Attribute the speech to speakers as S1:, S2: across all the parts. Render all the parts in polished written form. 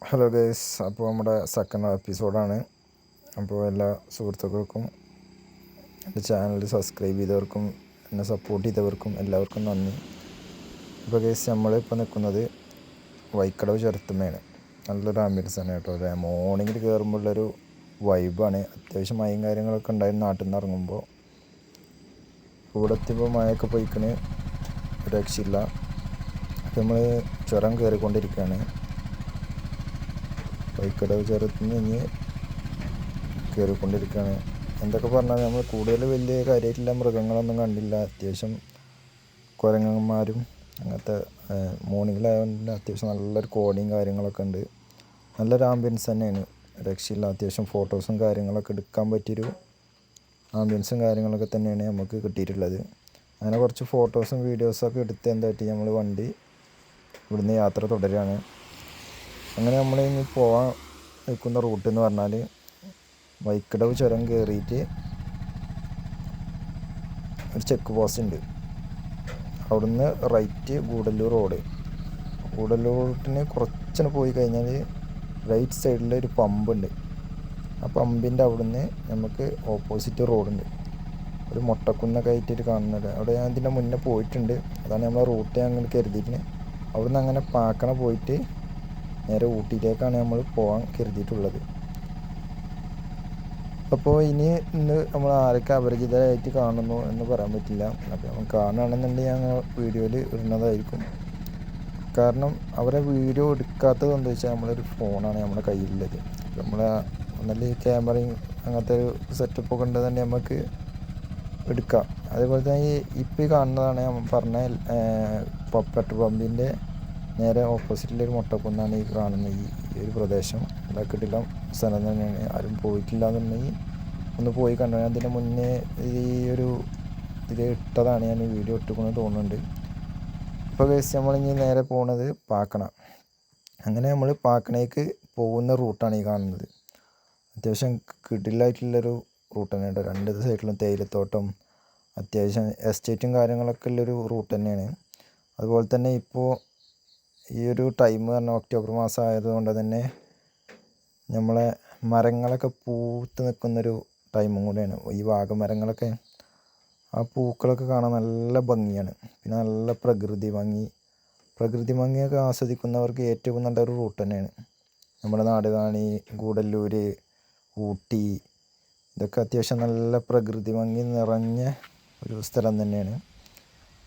S1: Hello guys, അപ്പോൾ നമ്മുടെ second എപ്പിസോഡാണ്. അപ്പോൾ എല്ലാ സുഹൃത്തുക്കൾക്കും എൻ്റെ ചാനൽ സബ്സ്ക്രൈബ് ചെയ്തവർക്കും എന്നെ സപ്പോർട്ട് ചെയ്തവർക്കും എല്ലാവർക്കും നന്ദി. അപ്പോൾ ഗൈസ്, നമ്മളിപ്പോൾ നിൽക്കുന്നത് വൈക്കടവ് ചുരത്തുമ്മയാണ്. നല്ലൊരു ആംബിയൻസ് തന്നെ കേട്ടോ. അല്ലേ, മോർണിംഗിൽ കയറുമ്പോഴുള്ളൊരു വൈബാണ്. അത്യാവശ്യം മഴയും കാര്യങ്ങളൊക്കെ ഉണ്ടായിരുന്നു നാട്ടിൽ നിന്ന് ഇറങ്ങുമ്പോൾ. ഇവിടെ എത്തിയപ്പോൾ മഴയൊക്കെ പോയിക്കണ്, രക്ഷയില്ല. അപ്പോൾ നമ്മൾ ചുരം കയറിക്കൊണ്ടിരിക്കുകയാണ്. വൈക്കടവ് ചുരത്തിൽ നിന്ന് കയറിക്കൊണ്ടിരിക്കുകയാണ്. എന്തൊക്കെ പറഞ്ഞാൽ നമ്മൾ കൂടുതൽ വലിയ കാര്യമായിട്ടുള്ള മൃഗങ്ങളൊന്നും കണ്ടില്ല. അത്യാവശ്യം കുരങ്ങന്മാരും അങ്ങനത്തെ മോർണിംഗിലായതുകൊണ്ട് അത്യാവശ്യം നല്ലൊരു കോടയും കാര്യങ്ങളൊക്കെ ഉണ്ട്. നല്ലൊരു ആംബിയൻസ് തന്നെയാണ്, രക്ഷയില്ല. അത്യാവശ്യം ഫോട്ടോസും കാര്യങ്ങളൊക്കെ എടുക്കാൻ പറ്റിയൊരു ആംബിയൻസും കാര്യങ്ങളൊക്കെ തന്നെയാണ് നമുക്ക് കിട്ടിയിട്ടുള്ളത്. അങ്ങനെ കുറച്ച് ഫോട്ടോസും വീഡിയോസൊക്കെ എടുത്ത് എന്തായിട്ട് നമ്മൾ വണ്ടി ഇവിടുന്ന് യാത്ര തുടരുകയാണ്. അങ്ങനെ നമ്മൾ ഇനി പോകാൻ നിൽക്കുന്ന റൂട്ട് എന്ന് പറഞ്ഞാൽ വൈക്കടവ് ചുരം കയറിയിട്ട് ഒരു ചെക്ക് പോസ്റ്റ് ഉണ്ട്. അവിടുന്ന് റൈറ്റ് ഗൂഡല്ലൂർ റോഡ്. ഗൂഡല്ലൂരിന് കുറച്ചൊന്ന് പോയി കഴിഞ്ഞാൽ റൈറ്റ് സൈഡിൽ ഒരു പമ്പുണ്ട്. ആ പമ്പിൻ്റെ അവിടുന്ന് നമുക്ക് ഓപ്പോസിറ്റ് റോഡുണ്ട്. ഒരു മൊട്ടക്കുന്നൊക്കെ ആയിട്ട് കാണുന്നുണ്ട്. അവിടെ ഞാൻ ഇതിൻ്റെ മുന്നേ പോയിട്ടുണ്ട്. അതാണ് നമ്മളെ റൂട്ട് അങ്ങനെ കരുതിയിട്ട് അവിടുന്ന് അങ്ങനെ പാക്കണ പോയിട്ട് നേരെ ഊട്ടിയിലേക്കാണ് നമ്മൾ പോകാൻ കരുതിയിട്ടുള്ളത്. അപ്പോൾ ഇന്ന് നമ്മൾ ആരൊക്കെ അപരിചിതരായിട്ട് കാണുന്നു എന്ന് പറയാൻ പറ്റില്ല. അപ്പോൾ നമ്മൾ കാണുകയാണെന്നുണ്ടെങ്കിൽ ഞങ്ങൾ വീഡിയോയിൽ ഇടുന്നതായിരിക്കും. കാരണം അവരെ വീഡിയോ എടുക്കാത്തത് എന്താ വെച്ചാൽ നമ്മളൊരു ഫോണാണ് നമ്മുടെ കയ്യിലുള്ളത്. നമ്മളെ ഒന്നല്ല ക്യാമറയും അങ്ങനത്തെ ഒരു സെറ്റപ്പൊക്കെ ഉണ്ട് തന്നെ നമുക്ക് എടുക്കാം. അതേപോലെ തന്നെ ഇപ്പോൾ ഈ കാണുന്നതാണ് ഞാൻ പറഞ്ഞ പെട്രോൾ പമ്പിൻ്റെ നേരെ ഓപ്പോസിറ്റിലൊരു മൊട്ടക്കുന്നാണ് ഈ കാണുന്ന ഈ ഒരു പ്രദേശം. കിട്ടില്ല സ്ഥലം തന്നെയാണ്. ആരും പോയിട്ടില്ല എന്നുണ്ടെങ്കിൽ ഒന്ന് പോയി കണ്ടു. അതിന് മുന്നേ ഈ ഒരു ഇതിൽ ഇട്ടതാണ്, ഞാൻ വീഡിയോ ഇട്ടുകൊണ്ട് തോന്നുന്നുണ്ട്. ഇപ്പോൾ കേസ് നമ്മളിനി നേരെ പോകുന്നത് പാക്കണ. അങ്ങനെ നമ്മൾ പാക്കണയ്ക്ക് പോകുന്ന റൂട്ടാണ് ഈ കാണുന്നത്. അത്യാവശ്യം കിടിലായിട്ടുള്ളൊരു റൂട്ട് തന്നെയുണ്ട്. രണ്ട് സൈഡിലും തേയിലത്തോട്ടം, അത്യാവശ്യം എസ്റ്റേറ്റും കാര്യങ്ങളൊക്കെ ഉള്ളൊരു റൂട്ട് തന്നെയാണ്. അതുപോലെ തന്നെ ഇപ്പോൾ ഈ ഒരു ടൈം പറഞ്ഞാൽ ഒക്ടോബർ മാസം ആയതുകൊണ്ട് തന്നെ നമ്മളെ മരങ്ങളൊക്കെ പൂത്ത് നിൽക്കുന്നൊരു ടൈമും കൂടെയാണ്. ഈ വാഗമരങ്ങളൊക്കെ ആ പൂക്കളൊക്കെ കാണാൻ നല്ല ഭംഗിയാണ്. പിന്നെ നല്ല പ്രകൃതി ഭംഗിയൊക്കെ ആസ്വദിക്കുന്നവർക്ക് ഏറ്റവും നല്ലൊരു റൂട്ട് തന്നെയാണ്. നമ്മുടെ നാടുകാണി, ഗൂഡല്ലൂർ, ഊട്ടി, ഇതൊക്കെ അത്യാവശ്യം നല്ല പ്രകൃതി ഭംഗി നിറഞ്ഞ ഒരു സ്ഥലം തന്നെയാണ്.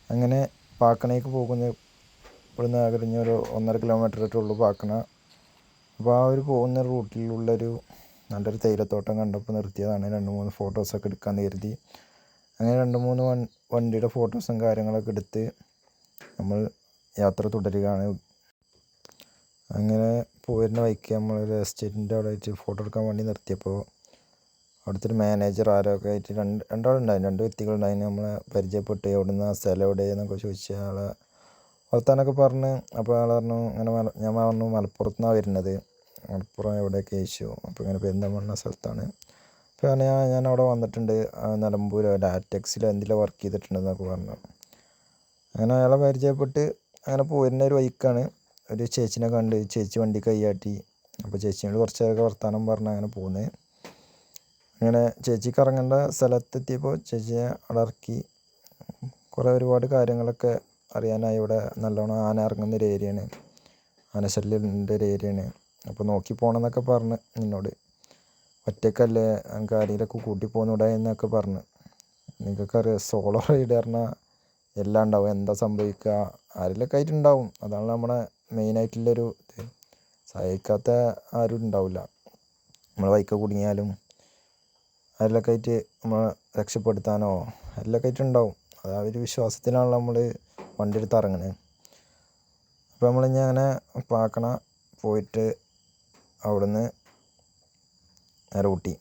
S1: അങ്ങനെ പാക്കണയ്ക്ക് പോകുന്ന ഇവിടുന്ന് കഴിഞ്ഞ ഒരു 1.5 കിലോമീറ്ററൊക്കെ ഉള്ളൂ പാക്കണ. അപ്പോൾ ആ ഒരു പോകുന്ന റൂട്ടിലുള്ളൊരു നല്ലൊരു തേയിലത്തോട്ടം കണ്ടപ്പോൾ നിർത്തിയതാണ്. 2-3 ഫോട്ടോസൊക്കെ എടുക്കാമെന്ന് കരുതി. അങ്ങനെ 2-3 വണ്ടിയുടെ ഫോട്ടോസും കാര്യങ്ങളൊക്കെ എടുത്ത് നമ്മൾ യാത്ര തുടരുകയാണ്. അങ്ങനെ പോരുന്ന വഴിക്ക് നമ്മളൊരു എസ്റ്റേറ്റിൻ്റെ അവിടെ വെച്ച് ഫോട്ടോ എടുക്കാൻ വേണ്ടി നിർത്തിയപ്പോൾ അവിടുത്തെ ഒരു മാനേജർ ആരൊക്കെ ആയിട്ട് രണ്ടാളുണ്ടായിരുന്നു, 2 വ്യക്തികളുണ്ടായിരുന്നു. നമ്മളെ പരിചയപ്പെട്ട് എവിടുന്ന് ആ സ്ഥലം എവിടെയെന്നൊക്കെ ചോദിച്ച ആളെ വർത്താനൊക്കെ പറഞ്ഞ്. അപ്പോൾ ആൾ പറഞ്ഞു അങ്ങനെ ഞാൻ പറഞ്ഞു മലപ്പുറത്ത് നിന്നാണ് വരുന്നത്. മലപ്പുറം എവിടെയൊക്കെ ചോദിച്ചു. അപ്പോൾ ഇങ്ങനെ പെരിന്തൽമണ്ണ സ്ഥലത്താണ്. അപ്പോൾ ഞാൻ അവിടെ വന്നിട്ടുണ്ട്, നിലമ്പൂർ ലാറ്റക്സിൽ എന്തിലാണ് വർക്ക് ചെയ്തിട്ടുണ്ടെന്നൊക്കെ പറഞ്ഞു. അങ്ങനെ അയാളെ പരിചയപ്പെട്ട് അങ്ങനെ പോരുന്ന ഒരു വഴിക്കാണ് ഒരു ചേച്ചിനെ കണ്ട്. ചേച്ചി വണ്ടി കൈയാട്ടി. അപ്പോൾ ചേച്ചിയോട് കുറച്ചൊക്കെ വർത്താനം പറഞ്ഞ് അങ്ങനെ പോകുന്നത്. അങ്ങനെ ചേച്ചിക്ക് ഇറങ്ങേണ്ട സ്ഥലത്തെത്തിയപ്പോൾ ചേച്ചിയെ അവിടെ ഇറക്കി. ഒരുപാട് കാര്യങ്ങളൊക്കെ അറിയാനായി. ഇവിടെ നല്ലോണം ആന ഇറങ്ങുന്ന ഒരു ഏരിയയാണ്, ആനശല്യൻ്റെ ഒരു ഏരിയയാണ്. അപ്പോൾ നോക്കി പോകണമെന്നൊക്കെ പറഞ്ഞ് എന്നോട്. ഒറ്റയ്ക്കല്ലേ, എനിക്ക് ആരെങ്കിലുമൊക്കെ കൂട്ടി പോകുന്നൂടെ എന്നൊക്കെ പറഞ്ഞ്. നിങ്ങൾക്കറിയാം സോളോ റൈഡ് പറഞ്ഞാൽ എല്ലാം ഉണ്ടാവും, എന്താ സംഭവിക്കുക ആരെങ്കിലുമൊക്കെ ആയിട്ടുണ്ടാവും. അതാണ് നമ്മുടെ മെയിനായിട്ടുള്ളൊരു ഇത്. സഹായിക്കാത്ത ആരും ഉണ്ടാവില്ല. നമ്മൾ ബൈക്ക് കുടുങ്ങിയാലും അതിലൊക്കെ ആയിട്ട് നമ്മൾ രക്ഷപ്പെടുത്താനോ അതിലൊക്കെ ആയിട്ടുണ്ടാവും. അത് ആ ഒരു വിശ്വാസത്തിലാണ് നമ്മൾ വണ്ടി എടുത്ത് ഇറങ്ങുന്നത്. അപ്പോൾ നമ്മളിനി അങ്ങനെ പാക്കണ പോയിട്ട് അവിടുന്ന് നേരെ ഊട്ടി.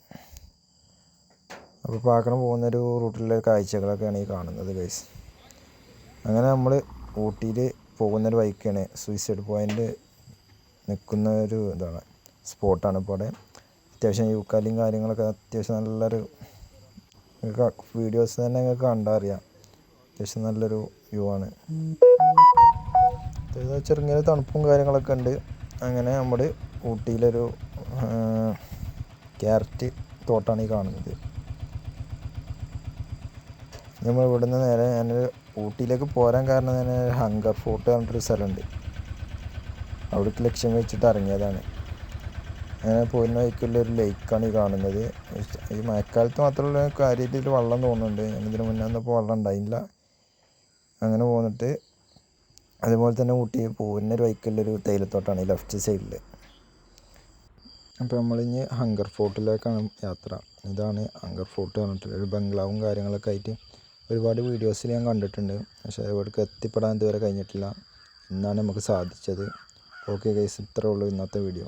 S1: അപ്പോൾ പാക്കണ പോകുന്നൊരു റൂട്ടിലെ കാഴ്ചകളൊക്കെയാണ് ഈ കാണുന്നത് ഗൈസ്. അങ്ങനെ നമ്മൾ ഊട്ടിയിൽ പോകുന്നൊരു ബൈക്കാണ്. സൂയിസൈഡ് പോയിൻ്റ് നിൽക്കുന്ന ഒരു ഇതാണ്, സ്പോട്ടാണ് ഇപ്പോൾ അവിടെ. അത്യാവശ്യം യൂക്കാലിയും കാര്യങ്ങളൊക്കെ അത്യാവശ്യം നല്ലൊരു വീഡിയോസ് തന്നെ നിങ്ങൾക്ക് കണ്ടാൽ അറിയാം. അത്യാവശ്യം നല്ലൊരു വ്യൂ ആണ്. ചെറുങ്ങനെ തണുപ്പും കാര്യങ്ങളൊക്കെ ഉണ്ട്. അങ്ങനെ നമ്മൾ ഊട്ടിയിലൊരു ക്യാരറ്റ് തോട്ടമാണ് ഈ കാണുന്നത്. നമ്മൾ ഇവിടുന്ന് നേരെ ഞാൻ ഊട്ടിയിലേക്ക് പോരാൻ കാരണം തന്നെ ഹങ്കർ ഫോർട്ട് പറഞ്ഞിട്ടൊരു സ്ഥലമുണ്ട്, അവിടേക്ക് ലക്ഷ്യം വെച്ചിട്ട് ഇറങ്ങിയതാണ്. അങ്ങനെ പോരുന്ന വഴിക്കുള്ളൊരു ലേക്കാണ് ഈ കാണുന്നത്. ഈ മഴക്കാലത്ത് മാത്രമുള്ള കാര്യത്തിൽ വെള്ളം തോന്നുന്നുണ്ട്, ഇതിന് മുന്നേ വന്നപ്പോൾ വെള്ളം ഉണ്ടായില്ല. അങ്ങനെ പോന്നിട്ട് അതുപോലെ തന്നെ ഊട്ടി പോകുന്നൊരു വഴിക്കുള്ളൊരു തേയിലത്തോട്ടമാണ് ഈ ലെഫ്റ്റ് സൈഡിൽ. അപ്പോൾ നമ്മളിനി ഹങ്കർ ഫോർട്ടിലേക്കാണ് യാത്ര. ഇതാണ് ഹങ്കർ ഫോർട്ട് പറഞ്ഞിട്ട് ഒരു ബംഗ്ലാവും കാര്യങ്ങളൊക്കെ ആയിട്ട് ഒരുപാട് വീഡിയോസിൽ ഞാൻ കണ്ടിട്ടുണ്ട്, പക്ഷേ ഇവിടേക്ക് എത്തിപ്പെടാൻ ഇതുവരെ കഴിഞ്ഞിട്ടില്ല. ഇന്നാണ് നമുക്ക് സാധിച്ചത്. ഓക്കെ ഗൈസ്, ഇത്രേ ഉള്ളൂ ഇന്നത്തെ വീഡിയോ.